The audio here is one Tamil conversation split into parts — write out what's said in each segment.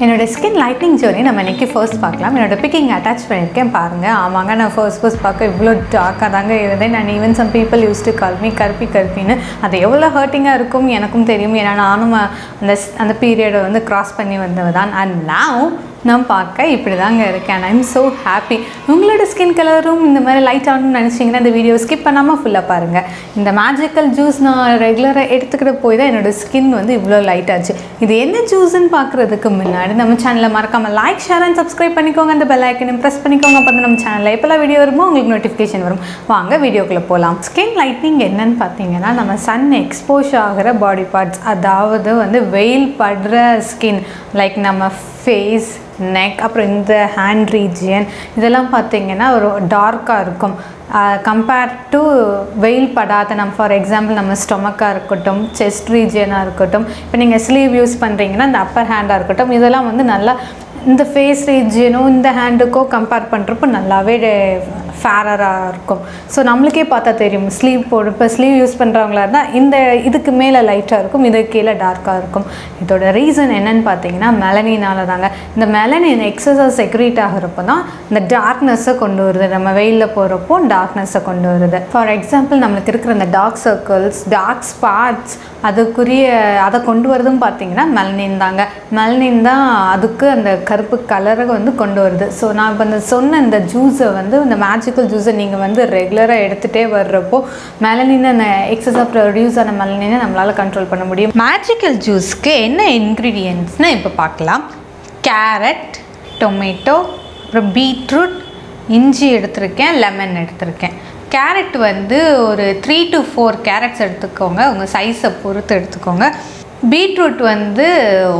என்னோட ஸ்கின் லைட்னிங் ஜர்னி நம்ம இன்றைக்கி ஃபர்ஸ்ட் பார்க்கலாம். என்னோட பிக்கிங் அட்டாச் பண்ணியிருக்கேன் பாருங்கள். ஆமாங்க, நான் ஃபர்ஸ்ட் பார்க்க இவ்வளோ டார்க்காக தாங்க இருந்தேன். நான் even some people use to call me கருப்பின்னு. அது எவ்வளோ ஹர்ட்டிங்காக இருக்கும் எனக்கும் தெரியும். ஏன்னா நானும் அந்த பீரியடை கிராஸ் பண்ணி வந்தவ தான். அண்ட் நவ் நான் பார்க்க இப்படி தாங்க இருக்கேன். I am so happy. உங்களோட ஸ்கின் கலரும் இந்த மாதிரி லைட் ஆகணும்னு நினச்சிங்கன்னா இந்த வீடியோ ஸ்கிப் பண்ணாமல் ஃபுல்லாக பாருங்கள். இந்த மேஜிக்கல் ஜூஸ் நான் ரெகுலராக எடுத்துக்கிட்ட போய் தான் என்னோடய ஸ்கின் இவ்வளோ லைட் ஆச்சு. இது என்ன ஜூஸ்ன்னு பார்க்குறதுக்கு முன்னாடி நம்ம சேனலை மறக்காமல் லைக், ஷேர் அண்ட் சப்ஸ்கிரைப் பண்ணிக்கோங்க. அந்த பெல் ஐக்கனை ப்ரெஸ் பண்ணிக்கோங்க. அப்போ நம்ம சேனலில் எப்போல்லாம் வீடியோ வருமோ உங்களுக்கு நோட்டிஃபிகேஷன் வரும். வாங்க வீடியோக்குள்ளே போகலாம். ஸ்கின் லைட்னிங் என்னன்னு பார்த்தீங்கன்னா, நம்ம சன் எக்ஸ்போஸ் ஆகிற பாடி பார்ட்ஸ், அதாவது வெயில் படுற ஸ்கின், லைக் நம்ம ஃபேஸ், நெக், அப்புறம் இந்த ஹேண்ட் ரீஜியன், இதெல்லாம் பார்த்திங்கன்னா ஒரு டார்க்காக இருக்கும் கம்பேர்ட் டு வெயில் படாத. நம்ம ஃபார் எக்ஸாம்பிள் நம்ம ஸ்டொமக்காக இருக்கட்டும், செஸ்ட் ரீஜியனாக இருக்கட்டும், இப்போ நீங்கள் ஸ்லீவ் யூஸ் பண்ணுறீங்கன்னா இந்த அப்பர் ஹேண்டாக இருக்கட்டும், இதெல்லாம் நல்லா இந்த ஃபேஸ் ரீஜியனோ இந்த ஹேண்டுக்கோ கம்பேர் பண்ணுறப்போ நல்லாவே ஃபேரராக இருக்கும். ஸோ நம்மளுக்கே பார்த்தா தெரியும். இப்போ ஸ்லீவ் யூஸ் பண்ணுறவங்களா இருந்தால் இந்த இதுக்கு மேலே லைட்டாக இருக்கும், இதுக்கு கீழே டார்க்காக இருக்கும். இதோட ரீசன் என்னன்னு பார்த்தீங்கன்னா மெலனினால தாங்க. இந்த மெலனின் எக்ஸஸாக செக்ரீட் ஆகிறப்போ தான் இந்த டார்க்னஸை கொண்டு வருது. நம்ம வெயிலில் போகிறப்போ டார்க்னஸை கொண்டு வருது. ஃபார் எக்ஸாம்பிள் நம்மளுக்கு இருக்கிற இந்த டார்க் சர்க்கிள்ஸ், டார்க் ஸ்பாட்ஸ், அதை கொண்டு வரதும் பார்த்தீங்கன்னா மெலனின் தாங்க. மெலனின் தான் அதுக்கு அந்த கருப்பு கலரை கொண்டு வருது. ஸோ நான் இப்போ சொன்ன இந்த ஜூஸை இந்த மேஜிக்கல் ஜூஸை நீங்கள் ரெகுலராக எடுத்துகிட்டே வர்றப்போ மெலனினை எக்ஸஸாக ப்ரொடியூஸ் ஆன மெலனினை நம்மளால் கண்ட்ரோல் பண்ண முடியும். மேஜிக்கல் ஜூஸ்க்கு என்ன இன்க்ரீடியன்ட்ஸ்னு இப்போ பார்க்கலாம். கேரட், டொமேட்டோ, அப்புறம் பீட்ரூட், இஞ்சி எடுத்திருக்கேன், லெமன் எடுத்திருக்கேன். கேரட் ஒரு 3 to 4 கேரட்ஸ் எடுத்துக்கோங்க, உங்கள் சைஸை பொறுத்து எடுத்துக்கோங்க. பீட்ரூட்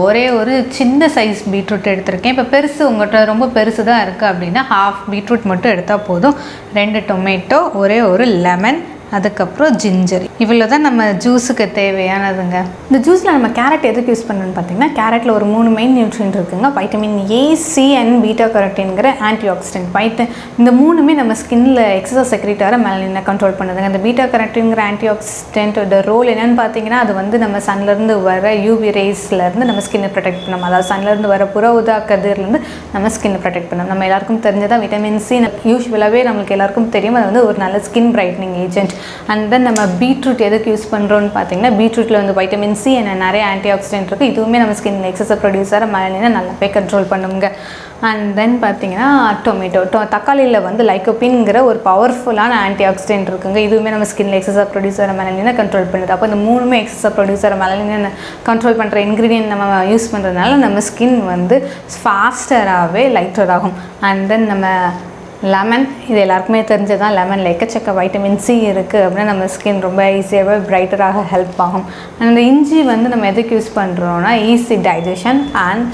ஒரே ஒரு சின்ன சைஸ் பீட்ரூட் எடுத்திருக்கேன். இப்போ பெருசு உங்கள்கிட்ட ரொம்ப பெருசு தான் இருக்குது அப்படின்னா ஹாஃப் பீட்ரூட் மட்டும் எடுத்தால் போதும். 2 டொமேட்டோ, ஒரே ஒரு லெமன், அதுக்கப்புறம் ஜிஞ்சர். இவ்வளோ தான் நம்ம ஜூஸுக்கு தேவையானதுங்க. இந்த ஜூஸில் நம்ம கேரட் எதுக்கு யூஸ் பண்ணணும்னு பார்த்தீங்கன்னா, கேரட்டில் ஒரு 3 மெயின் நியூட்ரியன்ட் இருக்குங்க. Vitamin A, C and beta கரோட்டின்கிற ஆன்டிஆக்சிடென்ட். இந்த 3மே நம்ம ஸ்கின்னில் எக்ஸஸாக செக்ரீட் ஆகிற மெலனினை கண்ட்ரோல் பண்ணுதுங்க. இந்த பீட்டா கரோட்டின்கிற ஆன்டிஆக்சிடென்ட்டோட ரோல் என்னென்னு பார்த்தீங்கன்னா, அது நம்ம சன்லேருந்து வர யூவி ரேஸ்லேருந்து நம்ம ஸ்கின்னை ப்ரொடெக்ட் பண்ணணும். அதாவது சன்லேருந்து வர புற ஊதா கதிர்லேருந்து நம்ம ஸ்கின்னை ப்ரொடெக்ட் பண்ணணும். நம்ம எல்லாருக்கும் தெரிஞ்சதான் விட்டமின் சி. யூஸ்வலாகவே நம்மளுக்கு எல்லாருக்கும் தெரியும், அது ஒரு நல்ல skin brightening agent. And then நம்ம பீட்ரூட் எதுக்கு யூஸ் பண்ணுறோன்னு பார்த்தீங்கன்னா, பீட்ரூட்டில் வைட்டமின் சி என்ன நிறைய ஆன்டிஆக்சிடென்ட் இருக்குது. இதுவுமே நம்ம ஸ்கின்னில் எக்ஸஸாக ப்ரொடியூஸ் ஆகிற மெலனினை நல்லாவே கண்ட்ரோல் பண்ணுங்க. அண்ட் தென் பார்த்தீங்கன்னா டொமேட்டோ, தக்காளியில் லைக்கோபீன்கிற ஒரு பவர்ஃபுல்லான ஆன்டிஆக்சிடென்ட் இருக்குங்க. இதுவுமே நம்ம ஸ்கின்னில் எக்ஸஸாக ப்ரொடியூஸ் ஆகிற மெலனினை கண்ட்ரோல் பண்ணுது. அப்போ இந்த 3மே எக்ஸஸாக ப்ரொடியூஸ் ஆகிற மெலனினை கண்ட்ரோல் பண்ணுற இன்க்ரீடியன்ட் நம்ம யூஸ் பண்ணுறதுனால நம்ம ஸ்கின் ஃபாஸ்டராகவே லைட்டர் ஆகும். அண்ட் தென் நம்ம லெமன், இது எல்லாருக்குமே தெரிஞ்சதான். லெமனில் எக்கச்சக்க வைட்டமின் சி இருக்குது அப்படின்னா நம்ம ஸ்கின் ரொம்ப ஈஸியாகவே பிரைட்டராக ஹெல்ப் ஆகும். அந்த இஞ்சி நம்ம எதுக்கு யூஸ் பண்ணுறோன்னா, ஈஸி டைஜஷன் அண்ட்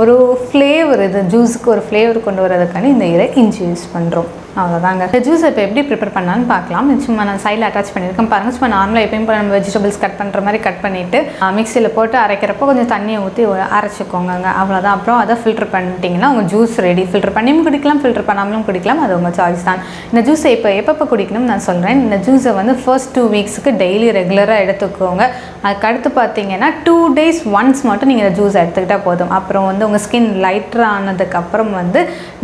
ஒரு ஃப்ளேவர், இது ஜூஸுக்கு ஒரு ஃப்ளேவர் கொண்டு வரதுக்கான இந்த இஞ்சி யூஸ் பண்ணுறோம். அவ்வளோதாங்க. இந்த ஜூஸை இப்போ எப்படி ப்ரிப்பேர் பண்ணலான்னு பார்க்கலாம். சும்மா நான் சைடில் அட்டாச் பண்ணியிருக்கேன் பாருங்கள். சும்மா நார்மலாக எப்பயும் போல் நம்ம வெஜிடபிள்ஸ் கட் பண்ணுற மாதிரி கட் பண்ணிவிட்டு மிக்சியில் போட்டு அரைக்கிறப்போ கொஞ்சம் தண்ணியை ஊற்றி அரைச்சிக்கோங்க. அவ்வளோதான். அப்புறம் அதை ஃபில்டர் பண்ணிட்டீங்கன்னா உங்கள் ஜூஸ் ரெடி. ஃபில்டர் பண்ணியும் குடிக்கலாம், ஃபில்டர் பண்ணாமலும் குடிக்கலாம், அது உங்கள் சாய்ஸ் தான். இந்த ஜூஸை எப்போ குடிக்கணும்னு நான் சொல்கிறேன். இந்த ஜூஸை ஃபர்ஸ்ட் 2 வீக்ஸுக்கு டெய்லி ரெகுலராக எடுத்துக்கோங்க. அதுக்கடுத்து பார்த்தீங்கன்னா 2 days ஒன்ஸ் மட்டும் நீங்கள் இந்த ஜூஸ் எடுத்துக்கிட்டால் போதும். அப்புறம் உங்கள் ஸ்கின் லைட்டர் ஆனதுக்கப்புறம்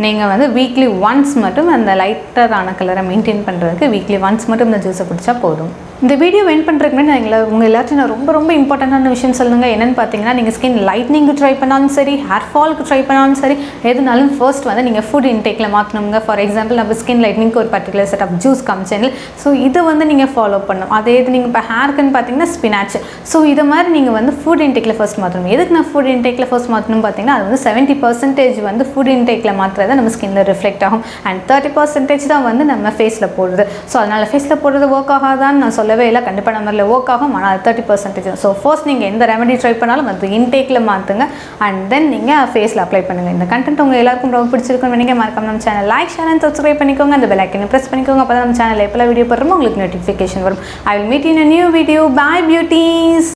நீங்கள் வீக்லி ஒன்ஸ் மட்டும் அந்த லைட்டரான கலரை மெயின்டைன் பண்ணுறதுக்கு வீக்லி ஒன்ஸ் மட்டும் இந்த ஜூஸை குடித்தா போதும். இந்த வீடியோ எண்ட் பண்ணுறதுக்கு முன்னாடி உங்கள் எல்லாத்தையும் நான் ரொம்ப இம்பார்ட்டண்ட்டான விஷயம் சொல்லுங்கள். என்னென்னு பார்த்தீங்கன்னா, நீங்கள் ஸ்கின் லைட்னிங்கு ட்ரை பண்ணாலும் சரி, ஹேர் ஃபாலுக்கு ட்ரை பண்ணாலும் சரி, எதுனாலும் ஃபர்ஸ்ட் நீங்கள் ஃபுட் இன்டேக்கில் மாற்றணுங்க. ஃபார் எக்ஸாம்பிள் நம்ம ஸ்கின் லைட்னிங்க்கு ஒரு பர்டிகுலர் செட் ஆஃப் ஜூஸ் காமிச்சேன். ஸோ இதை நீங்கள் ஃபாலோ பண்ணணும். அதே இது நீங்கள் இப்போ ஹேருக்குன்னு பார்த்தீங்கன்னா ஸ்பினாச். ஸோ இதை மாதிரி நீங்கள் ஃபுட் இன்டேக்கில் ஃபர்ஸ்ட் மாற்றணும். எதுக்கு நான் ஃபுட் இன்டேக்கில் ஃபர்ஸ்ட் மாற்றணும்னு பார்த்தீங்கன்னா, அது 70% ஃபுட் இன்டேக்கில் மாற்றுறத நம்ம ஸ்கின்னில் ரிஃப்ளெக்ட் ஆகும். அண்ட் 30% தான் நம்ம ஃபேஸில் போடுறது. ஸோ அதனால் ஃபேஸில் போடுறது ஒர்க் ஆகாதான்னு நான் சொல்லவே இல்லை. கண்டிப்பாக நம்மளில் ஒர்க் ஆகும், ஆனால் 30%. ஸோ ஃபர்ஸ்ட் நீங்கள் எந்த ரெமெடி ட்ரை பண்ணாலும் அது இன்டேக்கில் மாற்றுங்க. அண்ட் தென் நீங்கள் ஃபேஸில் அப்ளை பண்ணுங்கள். இந்த கண்டென்ட் உங்கள் எல்லாருக்கும் ரொம்ப பிடிச்சிருக்குன்னு நீங்கள் மறக்காம நம்ம channel like, share and subscribe பண்ணிக்கோங்க. அந்த பெல் ஐக்கனை ப்ரெஸ் பண்ணிக்கோங்க. அப்போ தான் நம்ம சேனல் எப்போ வீடியோ போடுறோமோ உங்களுக்கு நோட்டிஃபிகேஷன் வரும். I will meet in a new video. Bye beauties.